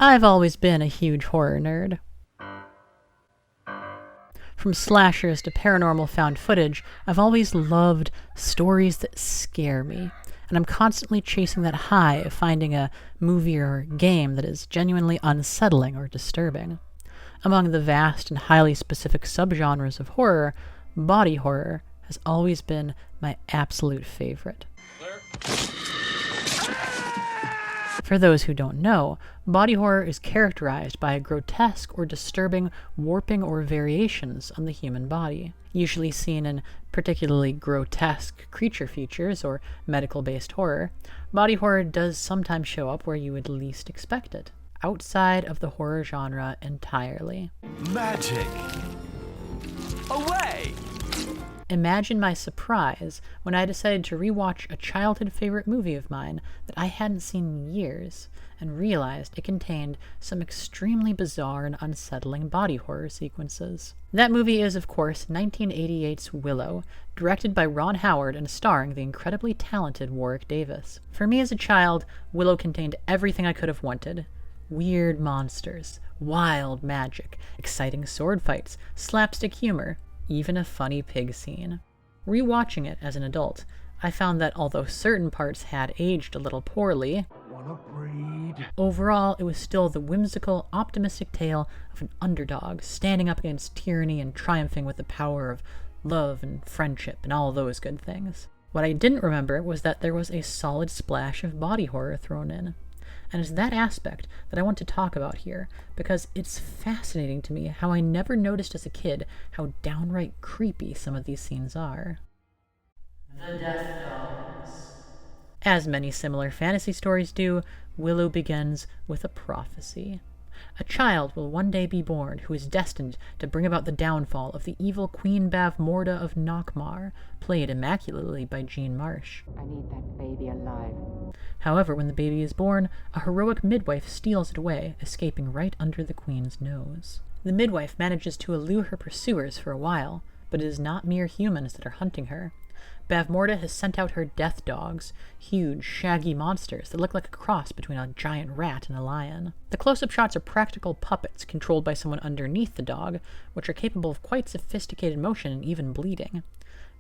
I've always been a huge horror nerd. From slashers to paranormal found footage, I've always loved stories that scare me, and I'm constantly chasing that high of finding a movie or game that is genuinely unsettling or disturbing. Among the vast and highly specific subgenres of horror, body horror has always been my absolute favorite. For those who don't know, body horror is characterized by a grotesque or disturbing warping or variations on the human body, usually seen in particularly grotesque creature features or medical-based horror. Body horror does sometimes show up where you would least expect it, outside of the horror genre entirely. Magic! Away! Imagine my surprise when I decided to rewatch a childhood favorite movie of mine that I hadn't seen in years, and realized it contained some extremely bizarre and unsettling body horror sequences. That movie is, of course, 1988's Willow, directed by Ron Howard and starring the incredibly talented Warwick Davis. For me as a child, Willow contained everything I could have wanted. Weird monsters, wild magic, exciting sword fights, slapstick humor, even a funny pig scene. Rewatching it as an adult, I found that although certain parts had aged a little poorly, overall it was still the whimsical, optimistic tale of an underdog standing up against tyranny and triumphing with the power of love and friendship and all those good things. What I didn't remember was that there was a solid splash of body horror thrown in. And it's that aspect that I want to talk about here, because it's fascinating to me how I never noticed as a kid how downright creepy some of these scenes are. The Death Dogs. As many similar fantasy stories do, Willow begins with a prophecy. A child will one day be born who is destined to bring about the downfall of the evil Queen Bavmorda of Nockmaar, played immaculately by Jean Marsh. I need that baby alive. However, when the baby is born, a heroic midwife steals it away, escaping right under the queen's nose. The midwife manages to elude her pursuers for a while, but it is not mere humans that are hunting her. Bavmorda has sent out her death dogs, huge, shaggy monsters that look like a cross between a giant rat and a lion. The close-up shots are practical puppets controlled by someone underneath the dog, which are capable of quite sophisticated motion and even bleeding.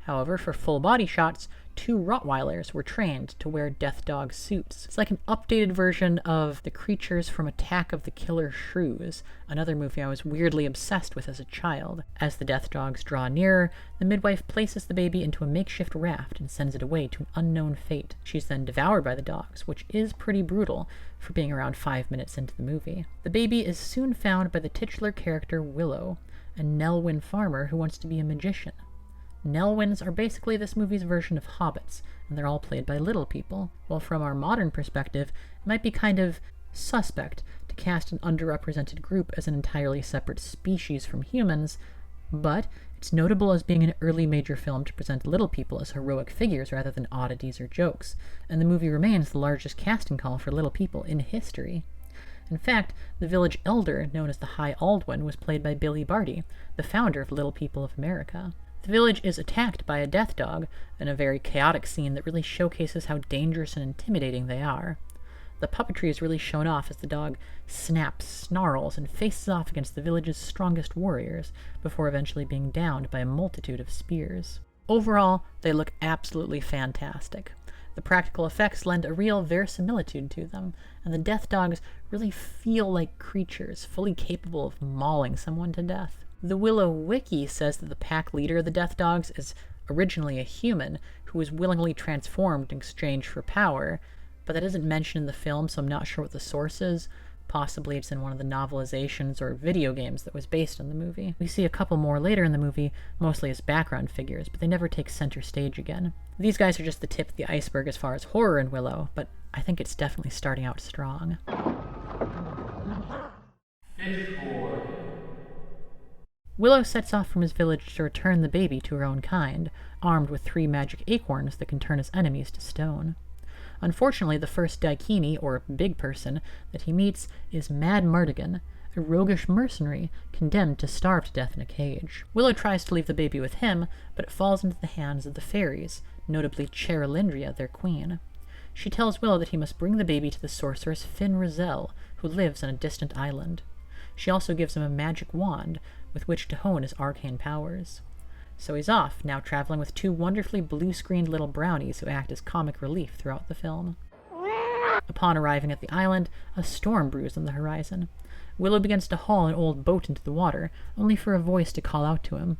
However, for full-body shots, 2 Rottweilers were trained to wear death dog suits. It's like an updated version of the creatures from Attack of the Killer Shrews, another movie I was weirdly obsessed with as a child. As the death dogs draw nearer, the midwife places the baby into a makeshift raft and sends it away to an unknown fate. She's then devoured by the dogs, which is pretty brutal for being around 5 minutes into the movie. The baby is soon found by the titular character Willow, a Nelwyn farmer who wants to be a magician. Nelwyns are basically this movie's version of hobbits, and they're all played by little people. While from our modern perspective, it might be kind of suspect to cast an underrepresented group as an entirely separate species from humans, but it's notable as being an early major film to present little people as heroic figures rather than oddities or jokes, and the movie remains the largest casting call for little people in history. In fact, the village elder, known as the High Aldwin, was played by Billy Barty, the founder of Little People of America. The village is attacked by a death dog in a very chaotic scene that really showcases how dangerous and intimidating they are. The puppetry is really shown off as the dog snaps, snarls, and faces off against the village's strongest warriors, before eventually being downed by a multitude of spears. Overall, they look absolutely fantastic. The practical effects lend a real verisimilitude to them, and the death dogs really feel like creatures, fully capable of mauling someone to death. The Willow Wiki says that the pack leader of the Death Dogs is originally a human who was willingly transformed in exchange for power, but that isn't mentioned in the film, so I'm not sure what the source is. Possibly it's in one of the novelizations or video games that was based on the movie. We see a couple more later in the movie, mostly as background figures, but they never take center stage again. These guys are just the tip of the iceberg as far as horror in Willow, but I think it's definitely starting out strong. Willow sets off from his village to return the baby to her own kind, armed with 3 magic acorns that can turn his enemies to stone. Unfortunately, the first Daikini, or big person, that he meets is Mad Mardigan, a roguish mercenary condemned to starve to death in a cage. Willow tries to leave the baby with him, but it falls into the hands of the fairies, notably Cherylindria, their queen. She tells Willow that he must bring the baby to the sorceress Finn Rizal, who lives on a distant island. She also gives him a magic wand with which to hone his arcane powers. So he's off, now traveling with two wonderfully blue-screened little brownies who act as comic relief throughout the film. Upon arriving at the island, a storm brews on the horizon. Willow begins to haul an old boat into the water, only for a voice to call out to him.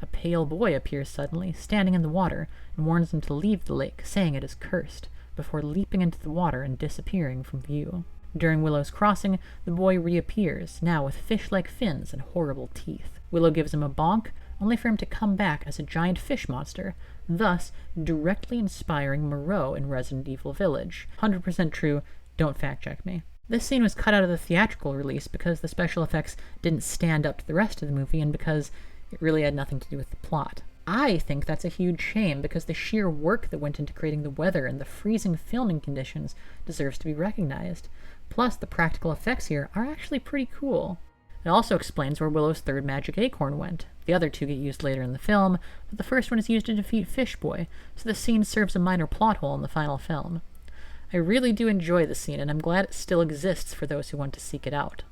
A pale boy appears suddenly, standing in the water, and warns him to leave the lake, saying it is cursed, before leaping into the water and disappearing from view. During Willow's crossing, the boy reappears, now with fish-like fins and horrible teeth. Willow gives him a bonk, only for him to come back as a giant fish monster, thus directly inspiring Moreau in Resident Evil Village. 100% true, don't fact-check me. This scene was cut out of the theatrical release because the special effects didn't stand up to the rest of the movie and because it really had nothing to do with the plot. I think that's a huge shame because the sheer work that went into creating the weather and the freezing filming conditions deserves to be recognized. Plus, the practical effects here are actually pretty cool. It also explains where Willow's third magic acorn went. The other two get used later in the film, but the first one is used to defeat Fish Boy, so the scene serves a minor plot hole in the final film. I really do enjoy the scene, and I'm glad it still exists for those who want to seek it out.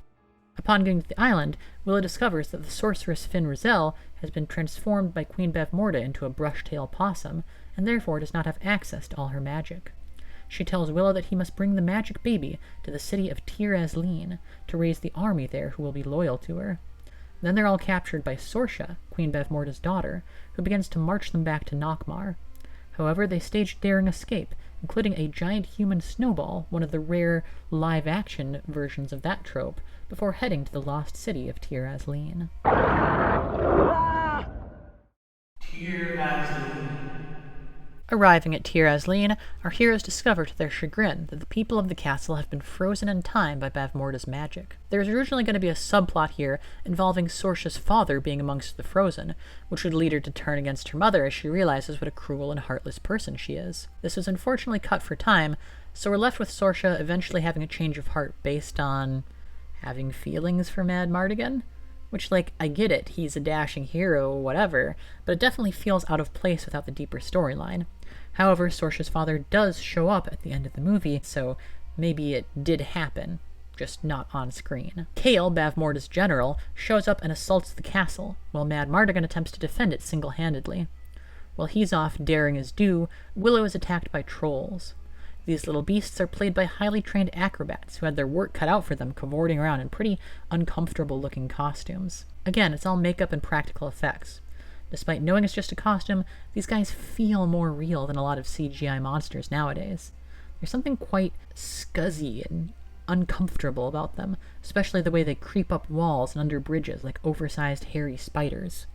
Upon getting to the island, Willow discovers that the sorceress Finn Rizal has been transformed by Queen Bavmorda into a brush-tail possum, and therefore does not have access to all her magic. She tells Willow that he must bring the magic baby to the city of Tir Asleen to raise the army there who will be loyal to her. Then they're all captured by Sorsha, Queen Bavmorda's daughter, who begins to march them back to Nockmaar. However, they stage a daring escape, including a giant human snowball, one of the rare live-action versions of that trope, before heading to the lost city of Tir Asleen. Tir Asleen. Arriving at Tir Asleen, our heroes discover to their chagrin that the people of the castle have been frozen in time by Bavmorda's magic. There was originally going to be a subplot here involving Sorsha's father being amongst the frozen, which would lead her to turn against her mother as she realizes what a cruel and heartless person she is. This was unfortunately cut for time, so we're left with Sorsha eventually having a change of heart based on having feelings for Mad Mardigan. Which, I get it, he's a dashing hero, whatever, but it definitely feels out of place without the deeper storyline. However, Sorsha's father does show up at the end of the movie, so maybe it did happen, just not on screen. Kale, Bavmorda's general, shows up and assaults the castle, while Mad Mardigan attempts to defend it single-handedly. While he's off daring his due, Willow is attacked by trolls. These little beasts are played by highly trained acrobats who had their work cut out for them cavorting around in pretty uncomfortable-looking costumes. Again, it's all makeup and practical effects. Despite knowing it's just a costume, these guys feel more real than a lot of CGI monsters nowadays. There's something quite scuzzy and uncomfortable about them, especially the way they creep up walls and under bridges like oversized hairy spiders.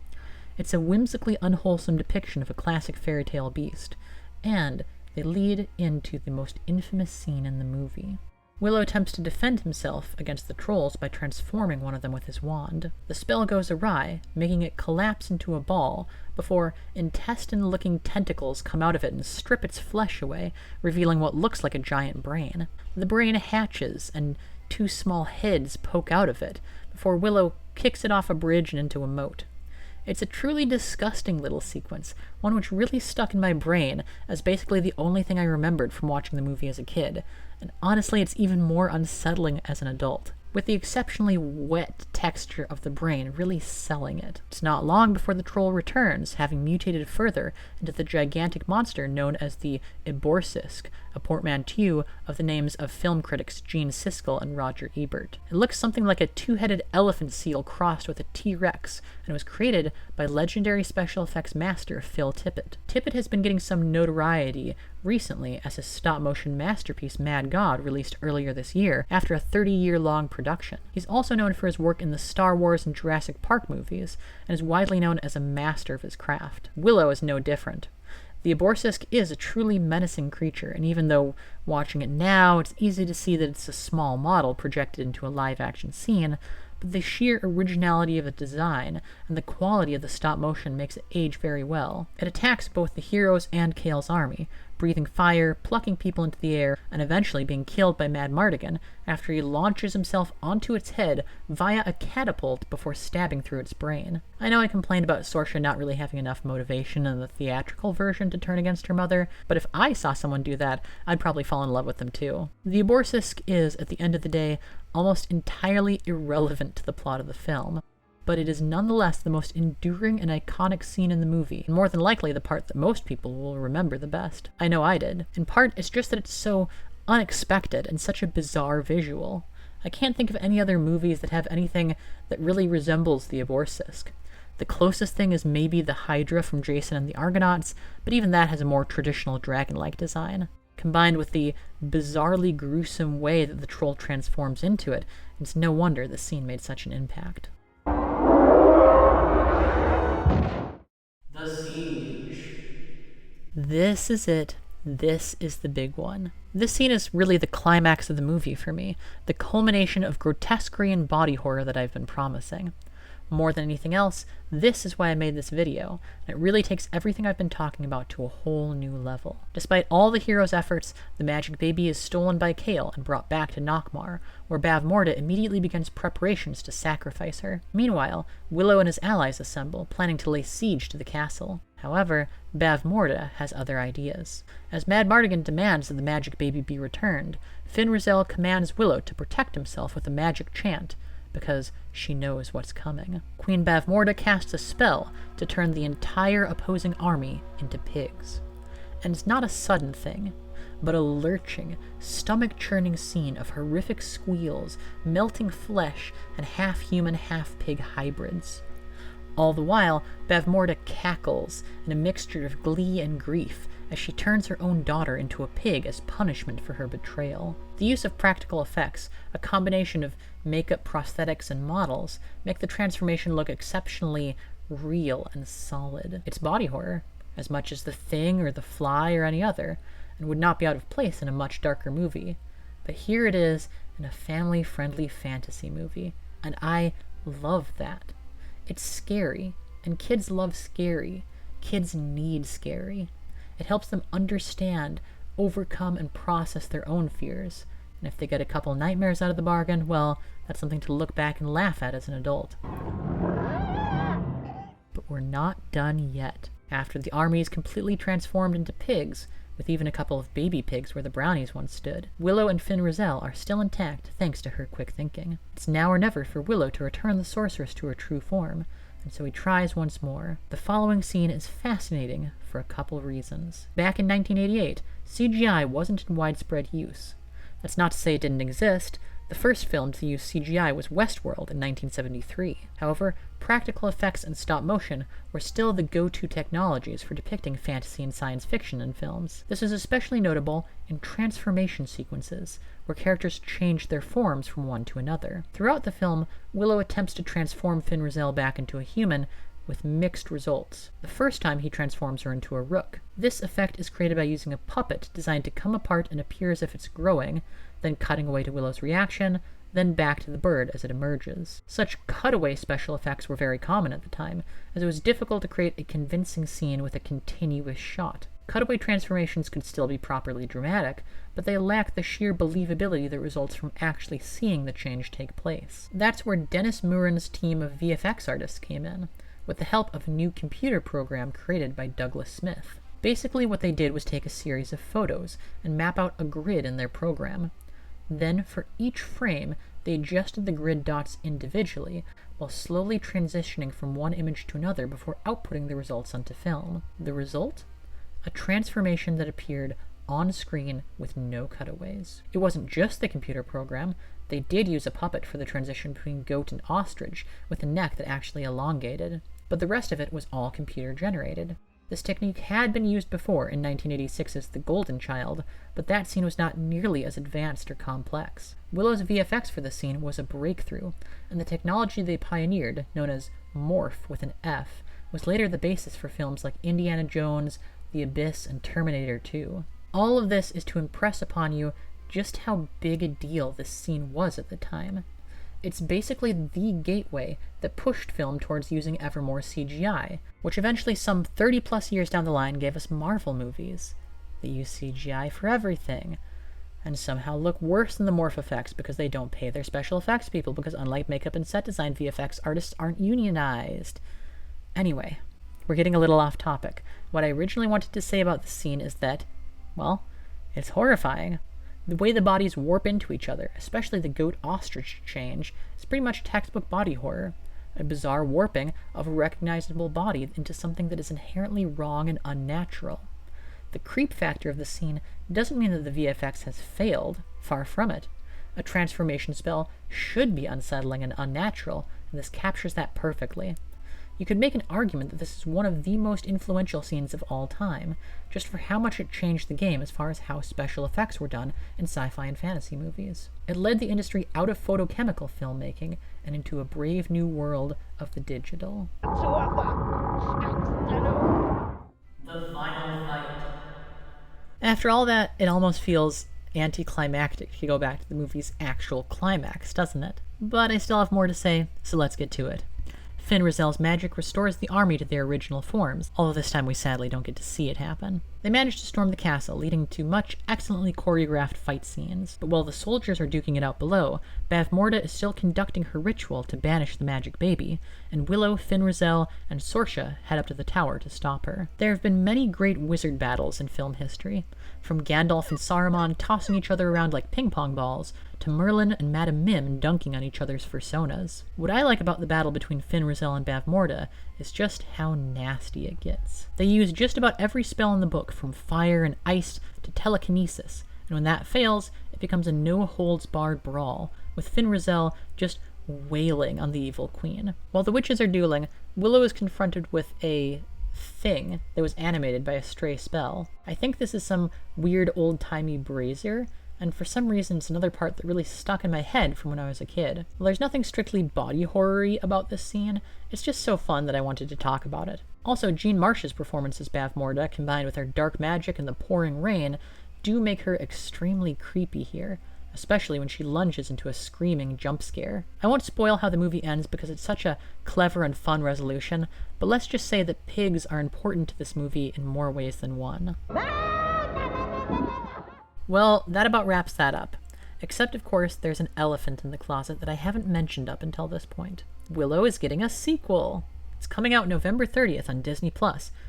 It's a whimsically unwholesome depiction of a classic fairy tale beast, and they lead into the most infamous scene in the movie. Willow attempts to defend himself against the trolls by transforming one of them with his wand. The spell goes awry, making it collapse into a ball, before intestine-looking tentacles come out of it and strip its flesh away, revealing what looks like a giant brain. The brain hatches, and two small heads poke out of it, before Willow kicks it off a bridge and into a moat. It's a truly disgusting little sequence, one which really stuck in my brain as basically the only thing I remembered from watching the movie as a kid, and honestly it's even more unsettling as an adult, with the exceptionally wet texture of the brain really selling it. It's not long before the troll returns, having mutated further into the gigantic monster known as the Eborsisk, a portmanteau of the names of film critics Gene Siskel and Roger Ebert. It looks something like a two-headed elephant seal crossed with a T-Rex, and was created by legendary special effects master Phil Tippett. Tippett has been getting some notoriety recently as his stop-motion masterpiece Mad God released earlier this year after a 30-year-long production. He's also known for his work in the Star Wars and Jurassic Park movies, and is widely known as a master of his craft. Willow is no different. The Eborsisk is a truly menacing creature, and even though watching it now, it's easy to see that it's a small model projected into a live-action scene, but the sheer originality of the design and the quality of the stop-motion makes it age very well. It attacks both the heroes and Kale's army, breathing fire, plucking people into the air, and eventually being killed by Mad Mardigan after he launches himself onto its head via a catapult before stabbing through its brain. I know I complained about Saoirse not really having enough motivation in the theatrical version to turn against her mother, but if I saw someone do that, I'd probably fall in love with them too. The Eborsisk is, at the end of the day, almost entirely irrelevant to the plot of the film, but it is nonetheless the most enduring and iconic scene in the movie, and more than likely the part that most people will remember the best. I know I did. In part, it's just that it's so unexpected and such a bizarre visual. I can't think of any other movies that have anything that really resembles the Eborsisk. The closest thing is maybe the Hydra from Jason and the Argonauts, but even that has a more traditional dragon-like design. Combined with the bizarrely gruesome way that the troll transforms into it, it's no wonder the scene made such an impact. The siege. This is it. This is the big one. This scene is really the climax of the movie for me, the culmination of grotesquerie and body horror that I've been promising. More than anything else, this is why I made this video, and it really takes everything I've been talking about to a whole new level. Despite all the hero's efforts, the magic baby is stolen by Kale and brought back to Nockmaar, where Bavmorda immediately begins preparations to sacrifice her. Meanwhile, Willow and his allies assemble, planning to lay siege to the castle. However, Bavmorda has other ideas. As Mad Mardigan demands that the magic baby be returned, Finrazel commands Willow to protect himself with a magic chant, because she knows what's coming. Queen Bavmorda casts a spell to turn the entire opposing army into pigs. And it's not a sudden thing, but a lurching, stomach-churning scene of horrific squeals, melting flesh, and half-human, half-pig hybrids. All the while, Bavmorda cackles in a mixture of glee and grief as she turns her own daughter into a pig as punishment for her betrayal. The use of practical effects, a combination of makeup, prosthetics, and models, make the transformation look exceptionally real and solid. It's body horror, as much as The Thing or The Fly or any other, and would not be out of place in a much darker movie. But here it is in a family-friendly fantasy movie, and I love that. It's scary, and kids love scary. Kids need scary. It helps them understand, overcome, and process their own fears. And if they get a couple nightmares out of the bargain, well, that's something to look back and laugh at as an adult. But we're not done yet. After the army is completely transformed into pigs, with even a couple of baby pigs where the brownies once stood, Willow and Finrazel are still intact thanks to her quick thinking. It's now or never for Willow to return the sorceress to her true form, and so he tries once more. The following scene is fascinating for a couple reasons. Back in 1988, CGI wasn't in widespread use. That's not to say it didn't exist. The first film to use CGI was Westworld in 1973. However, practical effects and stop motion were still the go-to technologies for depicting fantasy and science fiction in films. This is especially notable in transformation sequences, where characters change their forms from one to another. Throughout the film, Willow attempts to transform Finrazel back into a human, with mixed results. The first time he transforms her into a rook. This effect is created by using a puppet designed to come apart and appear as if it's growing, then cutting away to Willow's reaction, then back to the bird as it emerges. Such cutaway special effects were very common at the time, as it was difficult to create a convincing scene with a continuous shot. Cutaway transformations could still be properly dramatic, but they lack the sheer believability that results from actually seeing the change take place. That's where Dennis Muren's team of VFX artists came in, with the help of a new computer program created by Douglas Smith. Basically what they did was take a series of photos and map out a grid in their program. Then, for each frame, they adjusted the grid dots individually, while slowly transitioning from one image to another before outputting the results onto film. The result? A transformation that appeared on screen with no cutaways. It wasn't just the computer program. They did use a puppet for the transition between goat and ostrich, with a neck that actually elongated, but the rest of it was all computer generated. This technique had been used before in 1986's The Golden Child, but that scene was not nearly as advanced or complex. Willow's VFX for this scene was a breakthrough, and the technology they pioneered, known as morph with an F, was later the basis for films like Indiana Jones, The Abyss, and Terminator 2. All of this is to impress upon you just how big a deal this scene was at the time. It's basically the gateway that pushed film towards using ever more CGI, which eventually some 30 plus years down the line gave us Marvel movies. They use CGI for everything, and somehow look worse than the morph effects because they don't pay their special effects people, because unlike makeup and set design, VFX artists aren't unionized. Anyway, we're getting a little off topic. What I originally wanted to say about the scene is that, well, it's horrifying. The way the bodies warp into each other, especially the goat-ostrich change, is pretty much textbook body horror. A bizarre warping of a recognizable body into something that is inherently wrong and unnatural. The creep factor of the scene doesn't mean that the VFX has failed, far from it. A transformation spell should be unsettling and unnatural, and this captures that perfectly. You could make an argument that this is one of the most influential scenes of all time, just for how much it changed the game as far as how special effects were done in sci-fi and fantasy movies. It led the industry out of photochemical filmmaking and into a brave new world of the digital. The final fight. After all that, it almost feels anticlimactic to go back to the movie's actual climax, doesn't it? But I still have more to say, so let's get to it. Finn Razel's magic restores the army to their original forms, although this time we sadly don't get to see it happen. They manage to storm the castle, leading to much excellently choreographed fight scenes. But while the soldiers are duking it out below, Bavmorda is still conducting her ritual to banish the magic baby, and Willow, Finn Razel, and Sorsha head up to the tower to stop her. There have been many great wizard battles in film history, from Gandalf and Saruman tossing each other around like ping-pong balls, to Merlin and Madame Mim dunking on each other's personas. What I like about the battle between Finn Razel and Bavmorda is just how nasty it gets. They use just about every spell in the book, from fire and ice to telekinesis, and when that fails, it becomes a no-holds-barred brawl, with Finn Razel just wailing on the evil queen. While the witches are dueling, Willow is confronted with a thing that was animated by a stray spell. I think this is some weird old-timey brazier, and for some reason it's another part that really stuck in my head from when I was a kid. Well, there's nothing strictly body horror-y about this scene, it's just so fun that I wanted to talk about it. Also, Jean Marsh's performance as Bavmorda, combined with her dark magic and the pouring rain, do make her extremely creepy here, especially when she lunges into a screaming jump scare. I won't spoil how the movie ends because it's such a clever and fun resolution, but let's just say that pigs are important to this movie in more ways than one. Well, that about wraps that up. Except, of course, there's an elephant in the closet that I haven't mentioned up until this point. Willow is getting a sequel! It's coming out November 30th on Disney+,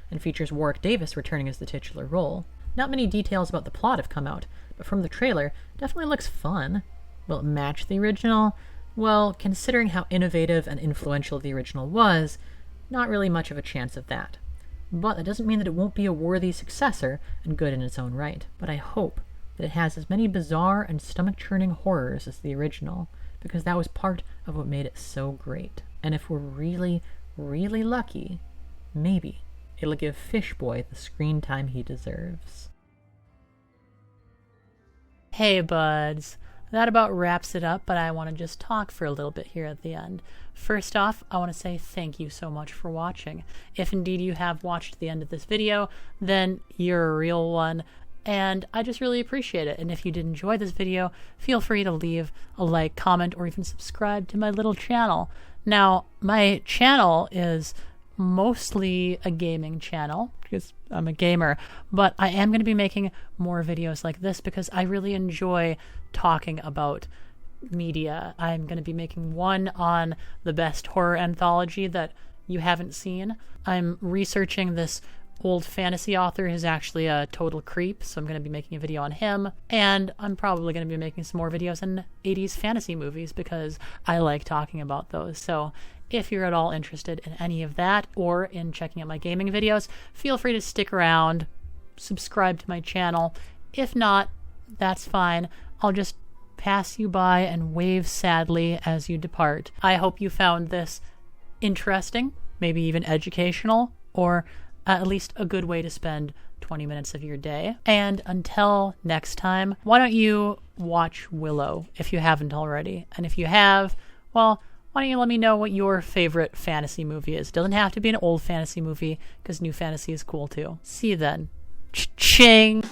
and features Warwick Davis returning as the titular role. Not many details about the plot have come out, but from the trailer, it definitely looks fun. Will it match the original? Well, considering how innovative and influential the original was, not really much of a chance of that. But that doesn't mean that it won't be a worthy successor and good in its own right. But I hope that it has as many bizarre and stomach-churning horrors as the original, because that was part of what made it so great. And if we're really, really lucky, maybe it'll give Fishboy the screen time he deserves. Hey buds, that about wraps it up, but I want to just talk for a little bit here at the end. First off, I want to say thank you so much for watching. If indeed you have watched the end of this video, then you're a real one, and I just really appreciate it. And if you did enjoy this video, feel free to leave a like, comment, or even subscribe to my little channel. Now, my channel is mostly a gaming channel because I'm a gamer, but I am going to be making more videos like this because I really enjoy talking about media. I'm going to be making one on the best horror anthology that you haven't seen. I'm researching this old fantasy author who's actually a total creep, so I'm going to be making a video on him, and I'm probably going to be making some more videos on 80s fantasy movies because I like talking about those. So if you're at all interested in any of that or in checking out my gaming videos, feel free to stick around, subscribe to my channel. If not, that's fine. I'll just pass you by and wave sadly as you depart. I hope you found this interesting, maybe even educational, or at least a good way to spend 20 minutes of your day. And until next time, why don't you watch Willow if you haven't already? And if you have, well, why don't you let me know what your favorite fantasy movie is? It doesn't have to be an old fantasy movie, because new fantasy is cool too. See you then. Ching!